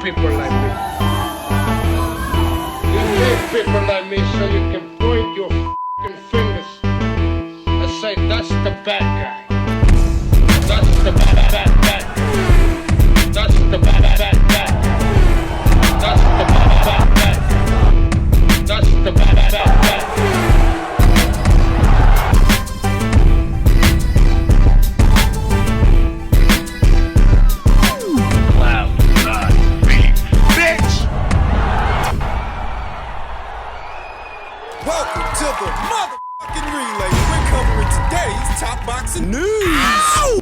people like me. You need people like me so you can point your f***ing fingers and say, that's the bad guy. That's the bad guy. That's the bad guy. That's the bad guy. That's the bad guy. Welcome to the motherfucking relay. We're covering today's top boxing news.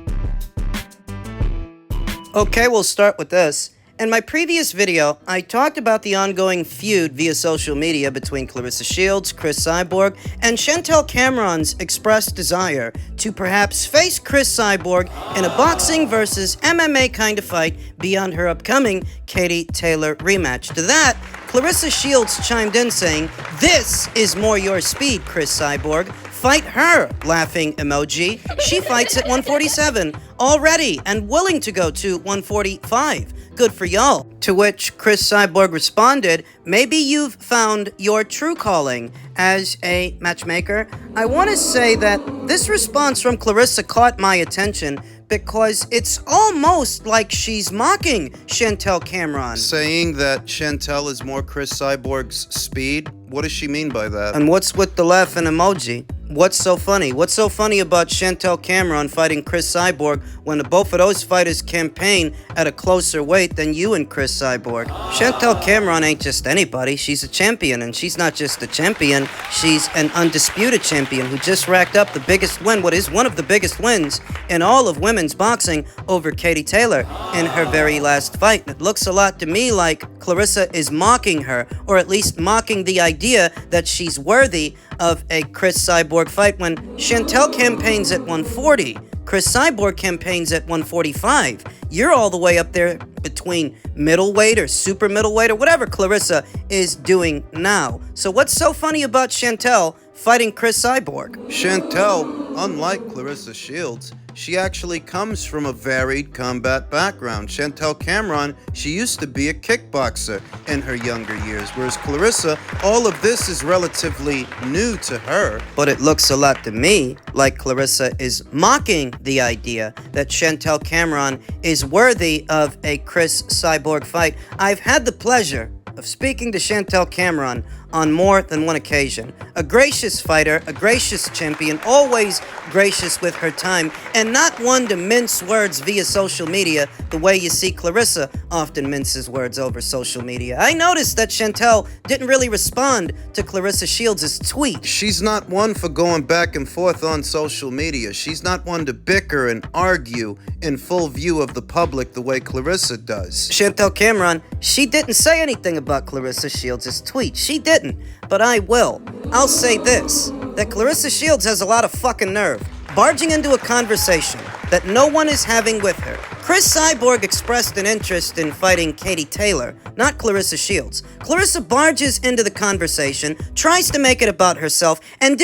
Okay, we'll start with this. In my previous video, I talked about the ongoing feud via social media between Claressa Shields, Chris Cyborg, and Chantel Cameron's expressed desire to perhaps face Chris Cyborg in a boxing versus MMA kind of fight beyond her upcoming Katie Taylor rematch. To that, Claressa Shields chimed in saying, "This is more your speed, Chris Cyborg. Fight her," laughing emoji. She fights at 147 already and willing to go to 145. Good for y'all. To which Chris Cyborg responded, "Maybe you've found your true calling as a matchmaker." I want to say that this response from Claressa caught my attention because it's almost like she's mocking Chantel Cameron. Saying that Chantel is more Chris Cyborg's speed? What does she mean by that? And what's with the laughing emoji? What's so funny? What's so funny about Chantel Cameron fighting Chris Cyborg when both of those fighters campaign at a closer weight than you and Chris Cyborg? Chantel Cameron ain't just anybody. She's a champion, and she's not just a champion. She's an undisputed champion who just racked up the biggest win, what is one of the biggest wins in all of women's boxing, over Katie Taylor in her very last fight. It looks a lot to me like Claressa is mocking her, or at least mocking the idea that she's worthy of a Chris Cyborg fight when Chantel campaigns at 140, Chris Cyborg campaigns at 145. You're all the way up there between middleweight or super middleweight or whatever Claressa is doing now. So what's so funny about Chantel fighting Chris Cyborg? Chantel, unlike Claressa Shields, she actually comes from a varied combat background. Chantel Cameron, she used to be a kickboxer in her younger years, whereas Claressa, all of this is relatively new to her. But it looks a lot to me like Claressa is mocking the idea that Chantel Cameron is worthy of a Chris Cyborg fight. I've had the pleasure of speaking to Chantel Cameron on more than one occasion. A gracious fighter, a gracious champion, always gracious with her time, and not one to mince words via social media the way you see Claressa often minces words over social media. I noticed that Chantel didn't really respond to Claressa Shields' tweet. She's not one for going back and forth on social media. She's not one to bicker and argue in full view of the public the way Claressa does. Chantel Cameron, she didn't say anything about Claressa Shields' tweet. She didn't, but I will. I'll say this, that Claressa Shields has a lot of fucking nerve, barging into a conversation that no one is having with her. Chris Cyborg expressed an interest in fighting Katie Taylor, not Claressa Shields. Claressa barges into the conversation, tries to make it about herself, and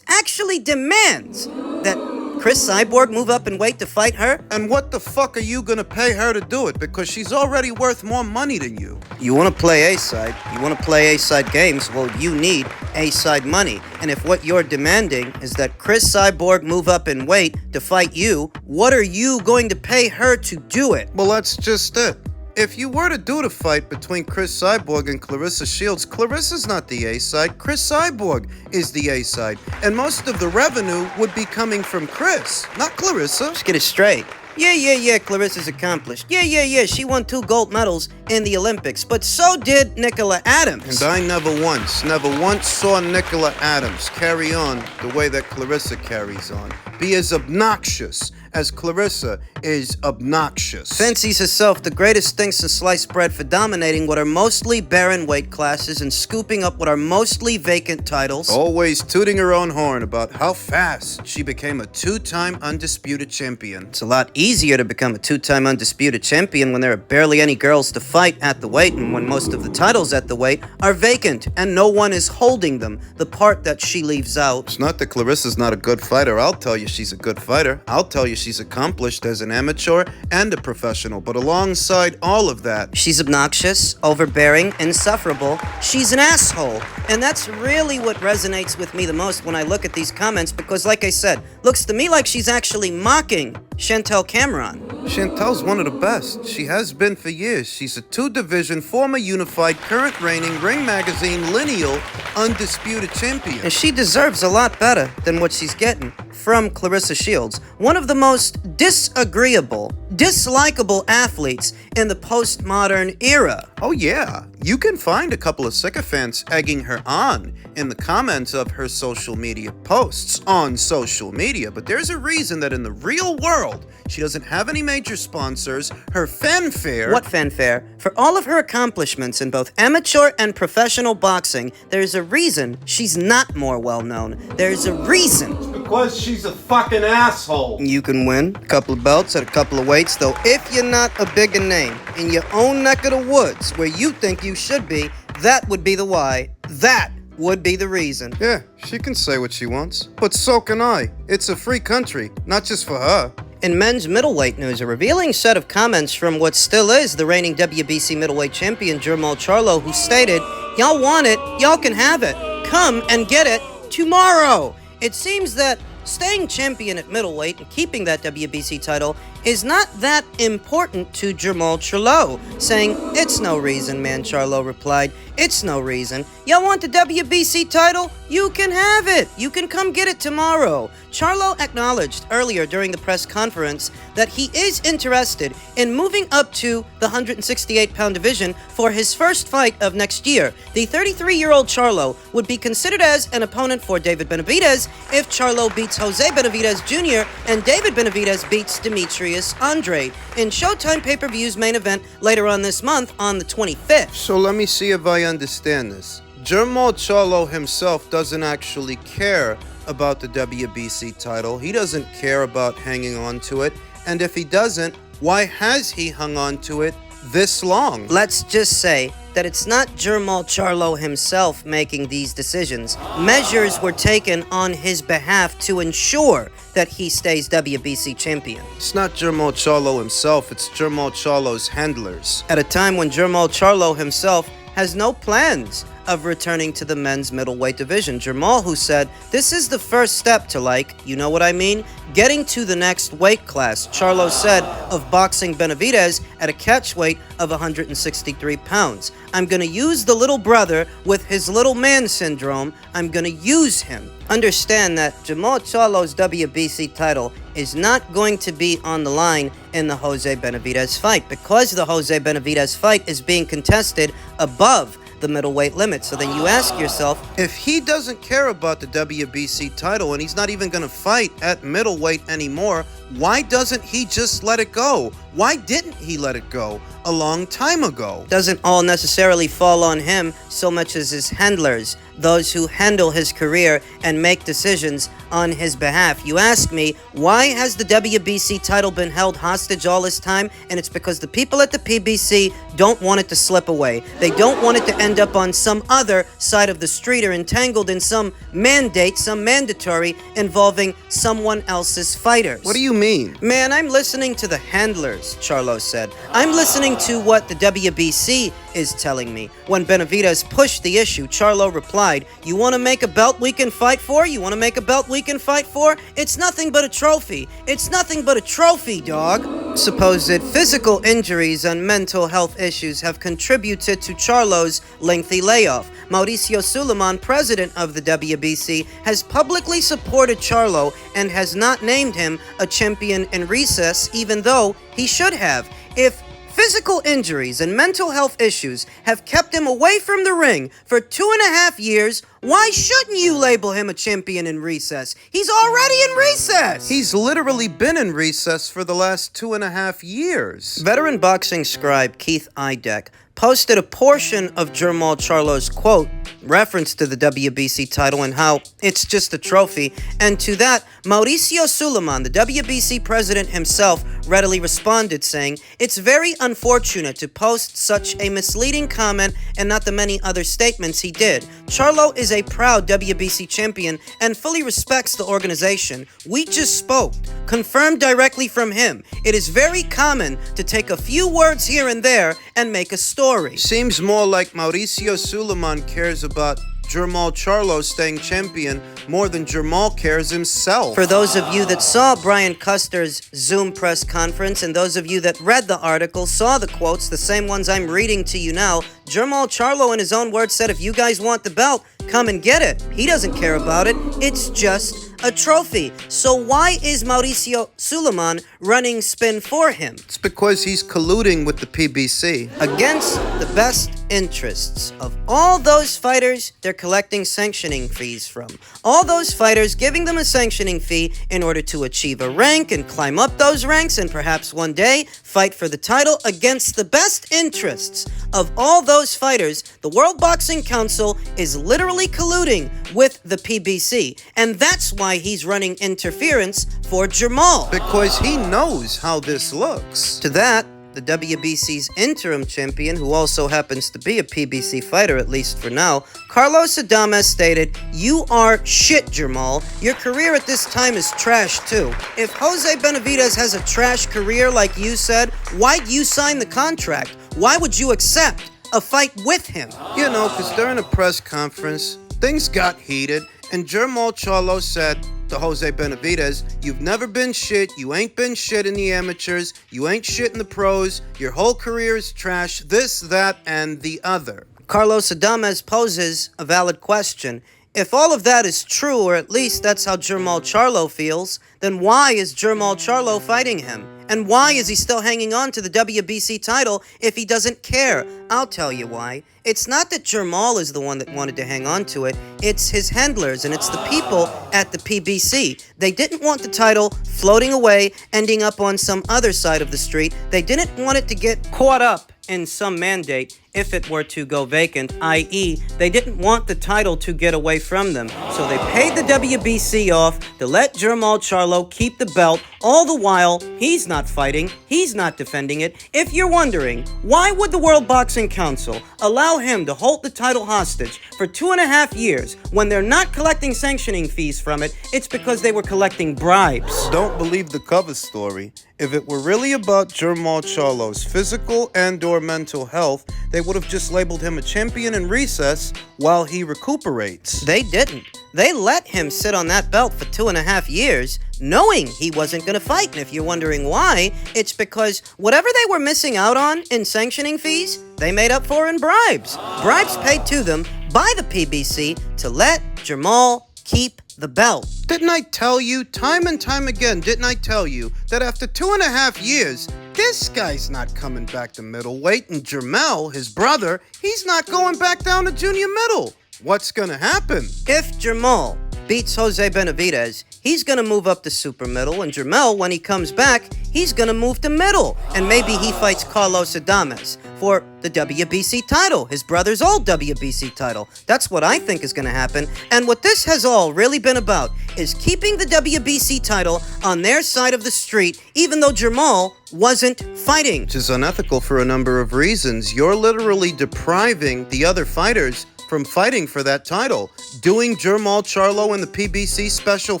actually demands, that Chris Cyborg move up in weight to fight her? And what the fuck are you gonna pay her to do it? Because she's already worth more money than you. You want to play A-side, you want to play A-side games, well, you need A-side money. And if what you're demanding is that Chris Cyborg move up in weight to fight you, what are you going to pay her to do it? Well, that's just it. If you were to do the fight between Chris Cyborg and Claressa Shields, Claressa's not the A-side, Chris Cyborg is the A-side. And most of the revenue would be coming from Chris, not Claressa. Let's get it straight. Yeah, Claressa's accomplished. Yeah, she won 2 gold medals in the Olympics, but so did Nicola Adams. And I never once saw Nicola Adams carry on the way that Claressa carries on. Be as obnoxious as Claressa is obnoxious. Fancies herself the greatest thing since sliced bread for dominating what are mostly barren weight classes and scooping up what are mostly vacant titles. Always tooting her own horn about how fast she became a 2-time undisputed champion. It's a lot easier to become a 2-time undisputed champion when there are barely any girls to fight at the weight and when most of the titles at the weight are vacant and no one is holding them, the part that she leaves out. It's not that Claressa's not a good fighter. I'll tell you she's a good fighter. I'll tell you she's accomplished as an amateur and a professional, but alongside all of that, She's obnoxious, overbearing, insufferable. She's an asshole. And that's really what resonates with me the most when I look at these comments because, like I said, looks to me like she's actually mocking Chantel Cameron. Chantel's one of the best. She has been for years. She's a two-division, former unified, current reigning, Ring Magazine lineal, undisputed champion. And she deserves a lot better than what she's getting from Clarissa Shields, one of the most disagreeable, dislikable athletes in the postmodern era. Oh yeah, you can find a couple of sycophants egging her on in the comments of her social media posts on social media, but there's a reason that in the real world, she doesn't have any major sponsors, her fanfare... What fanfare? For all of her accomplishments in both amateur and professional boxing, there's a reason she's not more well-known. There's a reason. Because she's a fucking asshole. You can win a couple of belts at a couple of weights, though if you're not a bigger name in your own neck of the woods where you think you should be, that would be the why. That would be the reason. Yeah, she can say what she wants, but so can I. It's a free country, not just for her. In men's middleweight news, a revealing set of comments from what still is the reigning WBC middleweight champion, Charlo, who stated, "Y'all want it, y'all can have it. Come and get it tomorrow." It seems that staying champion at middleweight and keeping that WBC title is not that important to Charlo, saying, "It's no reason, man," Charlo replied. "It's no reason. Y'all want the WBC title? You can have it. You can come get it tomorrow." Charlo acknowledged earlier during the press conference that he is interested in moving up to the 168-pound division for his first fight of next year. The 33-year-old Charlo would be considered as an opponent for David Benavidez if Charlo beats Jose Benavidez Jr. and David Benavidez beats Demetrius Andrade in Showtime pay-per-view's main event later on this month on the 25th. So let me see if I understand this. Charlo himself doesn't actually care about the WBC title. He doesn't care about hanging on to it. And if he doesn't, why has he hung on to it this long? Let's just say that it's not Charlo himself making these decisions. Measures were taken on his behalf to ensure that he stays WBC champion. It's not Charlo himself, it's Charlo's handlers. At a time when Charlo himself has no plans of returning to the men's middleweight division. Jermall, who said, "This is the first step to you know what I mean? Getting to the next weight class." Charlo said of boxing Benavidez at a catch weight of 163 pounds. "I'm gonna use the little brother with his little man syndrome. I'm gonna use him." Understand that Charlo's WBC title is not going to be on the line in the Jose Benavidez fight because the Jose Benavidez fight is being contested above the middleweight limit. So then you ask yourself, if he doesn't care about the WBC title and he's not even going to fight at middleweight anymore, why doesn't he just let it go? Why didn't he let it go a long time ago? Doesn't all necessarily fall on him so much as his handlers, those who handle his career and make decisions on his behalf. You ask me, why has the WBC title been held hostage all this time? And it's because the people at the PBC don't want it to slip away. They don't want it to end up on some other side of the street or entangled in some mandate, some mandatory involving someone else's fighters. What do you mean? Man, I'm listening to the handlers, Charlo said. I'm listening to what the WBC is telling me. When Benavidez pushed the issue, Charlo replied, "You want to make a belt we can fight for? You want to make a belt we can fight for? It's nothing but a trophy. It's nothing but a trophy, dog." Supposed physical injuries and mental health issues have contributed to Charlo's lengthy layoff. Mauricio Suleiman, president of the WBC, has publicly supported Charlo and has not named him a champion in recess, even though he should have. If physical injuries and mental health issues have kept him away from the ring for 2.5 years, why shouldn't you label him a champion in recess? He's already in recess! He's literally been in recess for the last 2.5 years. Veteran boxing scribe Keith Idek posted a portion of Charlo's quote, reference to the WBC title and how it's just a trophy, and to that, Mauricio Suleiman, the WBC president himself, readily responded, saying, "It's very unfortunate to post such a misleading comment and not the many other statements he did. Charlo is a proud WBC champion and fully respects the organization. We just spoke, confirmed directly from him. It is very common to take a few words here and there and make a story." Seems more like Mauricio Suleiman cares about Jermall Charlo staying champion more than Jermall cares himself. For those of you that saw Brian Custer's Zoom press conference, and those of you that read the article, saw the quotes, the same ones I'm reading to you now, Jermall Charlo in his own words said, "If you guys want the belt, come and get it." He doesn't care about it. It's just a trophy. So why is Mauricio Suleiman running spin for him? It's because he's colluding with the PBC. Against the best interests of all those fighters they're collecting sanctioning fees from. All those fighters giving them a sanctioning fee in order to achieve a rank and climb up those ranks and perhaps one day fight for the title. Against the best interests of all those fighters, the World Boxing Council is literally colluding with the PBC. And that's why he's running interference for Jermall. Because he knows how this looks. To that, the WBC's interim champion, who also happens to be a PBC fighter, at least for now, Carlos Adames stated, "You are shit, Jermall. Your career at this time is trash too. If Jose Benavidez has a trash career like you said, why'd you sign the contract? Why would you accept a fight with him?" You know, because during a press conference, things got heated, and Jermall Charlo said to Jose Benavidez, "You've never been shit, you ain't been shit in the amateurs, you ain't shit in the pros, your whole career is trash, this, that, and the other." Carlos Adames poses a valid question. If all of that is true, or at least that's how Jermall Charlo feels, then why is Jermall Charlo fighting him? And why is he still hanging on to the WBC title if he doesn't care? I'll tell you why. It's not that Jermall is the one that wanted to hang on to it. It's his handlers, and it's the people at the PBC. They didn't want the title floating away, ending up on some other side of the street. They didn't want it to get caught up in some mandate if it were to go vacant, i.e., they didn't want the title to get away from them. So they paid the WBC off to let Jermall Charlo keep the belt. All the while, he's not fighting, he's not defending it. If you're wondering, why would the World Boxing Council allow him to hold the title hostage for 2.5 years when they're not collecting sanctioning fees from it? It's because they were collecting bribes. Don't believe the cover story. If it were really about Jermall Charlo's physical and/or mental health, they would have just labeled him a champion in recess while he recuperates. They didn't. They let him sit on that belt for 2.5 years, knowing he wasn't going to fight. And if you're wondering why, it's because whatever they were missing out on in sanctioning fees, they made up for in bribes. Bribes paid to them by the PBC to let Jermall keep the belt. Didn't I tell you, time and time again, didn't I tell you that after 2.5 years, this guy's not coming back to middleweight, and Jermell, his brother, he's not going back down to junior middle. What's gonna happen? If Jermall beats Jose Benavidez, he's gonna move up to super middle, and Jermell, when he comes back, he's gonna move to middle, and maybe he fights Carlos Adames for the WBC title, his brother's old WBC title. That's what I think is gonna happen, and what this has all really been about is keeping the WBC title on their side of the street, even though Jermall wasn't fighting. Which is unethical for a number of reasons. You're literally depriving the other fighters from fighting for that title. Doing Jermall Charlo and the PBC special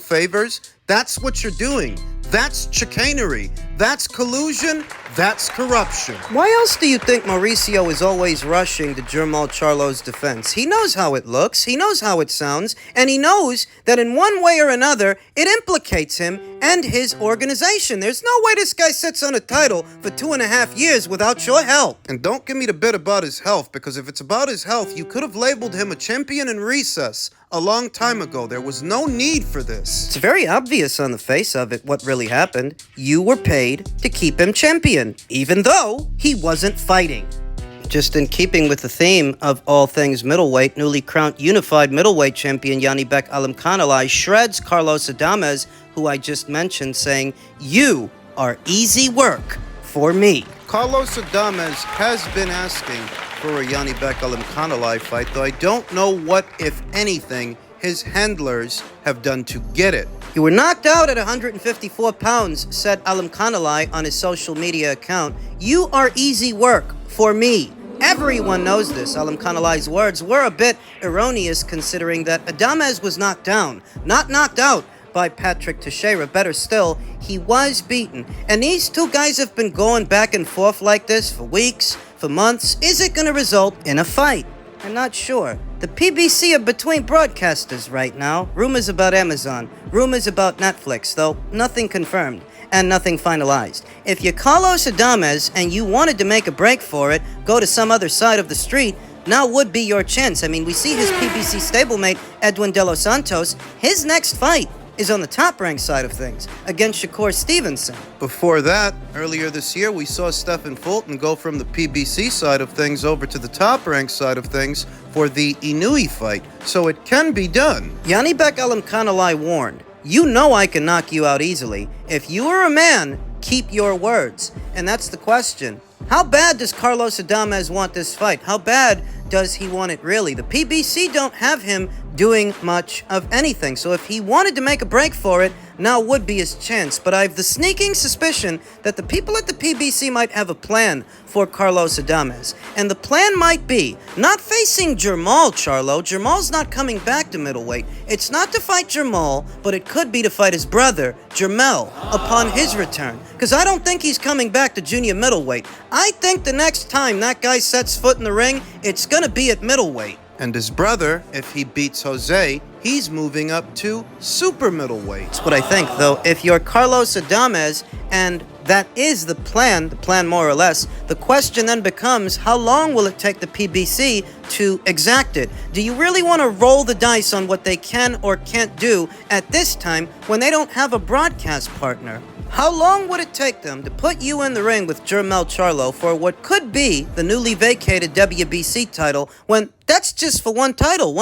favors, that's what you're doing. That's chicanery. That's collusion. That's corruption. Why else do you think Mauricio is always rushing to Jermall Charlo's defense? He knows how it looks, he knows how it sounds, and he knows that in one way or another, it implicates him and his organization. There's no way this guy sits on a title for 2.5 years without your help. And don't give me the bit about his health, because if it's about his health, you could have labeled him a champion in recess a long time ago. There was no need for this. It's very obvious on the face of it what really happened. You were paid to keep him champion, even though he wasn't fighting. Just in keeping with the theme of all things middleweight, newly crowned unified middleweight champion Janibek Alimkhanalai shreds Carlos Adames, who I just mentioned, saying, "You are easy work for me." Carlos Adames has been asking for a Janibek Alimkhanalai fight, though I don't know what, if anything, his handlers have done to get it. You were knocked out at 154 pounds, said Alimkhanalai on his social media account. You are easy work for me. Everyone knows this. Alimkhanalai's words were a bit erroneous considering that Adames was knocked down, not knocked out by Patrick Teixeira. Better still, he was beaten. And these two guys have been going back and forth like this for weeks, for months. Is it going to result in a fight? I'm not sure. The PBC are between broadcasters right now. Rumors about Amazon, rumors about Netflix, though nothing confirmed and nothing finalized. If you're Carlos Adames and you wanted to make a break for it, go to some other side of the street, now would be your chance. I mean, we see his PBC stablemate, Edwin De Los Santos. His next fight is on the top-ranked side of things, against Shakur Stevenson. Before that, earlier this year, we saw Stephen Fulton go from the PBC side of things over to the top-ranked side of things for the Inoue fight, so it can be done. Janibek Alimkhanalai warned, you know I can knock you out easily. If you are a man, keep your words. And that's the question. How bad does Carlos Adames want this fight? How bad does he want it really? The PBC don't have him doing much of anything, so if he wanted to make a break for it, now would be his chance. But I have the sneaking suspicion that the people at the PBC might have a plan for Carlos Adames. And the plan might be not facing Jermall Charlo. Jermall's not coming back to middleweight. It's not to fight Jermall, but it could be to fight his brother, Jermell, upon his return. Because I don't think he's coming back to junior middleweight. I think the next time that guy sets foot in the ring, it's gonna be at middleweight. And his brother, if he beats Jose, he's moving up to super middleweight. That's what I think, though. If you're Carlos Adames, and that is the plan more or less, the question then becomes, how long will it take the PBC to exact it? Do you really want to roll the dice on what they can or can't do at this time when they don't have a broadcast partner? How long would it take them to put you in the ring with Jermell Charlo for what could be the newly vacated WBC title when that's just for one title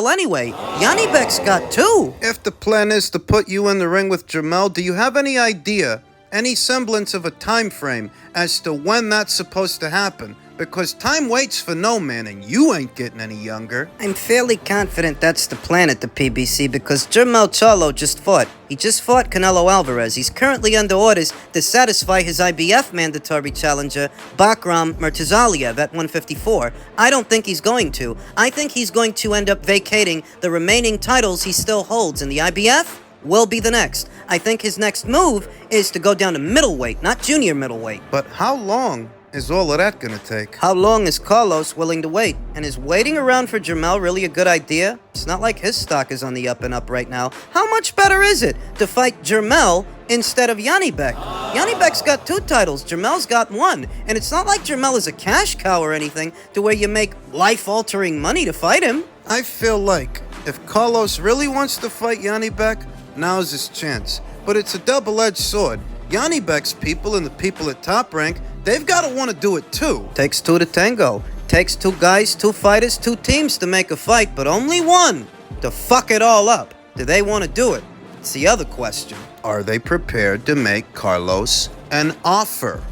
anyway? Janibek's got two. If the plan is to put you in the ring with Jermell, do you have any idea, any semblance of a time frame as to when that's supposed to happen? Because time waits for no man, and you ain't getting any younger. I'm fairly confident that's the plan at the PBC because Jermell Charlo just fought. He just fought Canelo Alvarez. He's currently under orders to satisfy his IBF mandatory challenger, Bakram Murtazaliev, at 154. I don't think he's going to. I think he's going to end up vacating the remaining titles he still holds, and the IBF will be the next. I think his next move is to go down to middleweight, not junior middleweight. But how long is all of that gonna take? How long is Carlos willing to wait? And is waiting around for Jermell really a good idea? It's not like his stock is on the up and up right now. How much better is it to fight Jermell instead of Janibek? Janibek's got two titles, Jermell's got one. And it's not like Jermell is a cash cow or anything to where you make life-altering money to fight him. I feel like if Carlos really wants to fight Janibek, now's his chance. But it's a double-edged sword. Janibek's people and the people at Top Rank, they've got to want to do it too. Takes two to tango. Takes two guys, two fighters, two teams to make a fight, but only one to fuck it all up. Do they want to do it? It's the other question. Are they prepared to make Carlos an offer?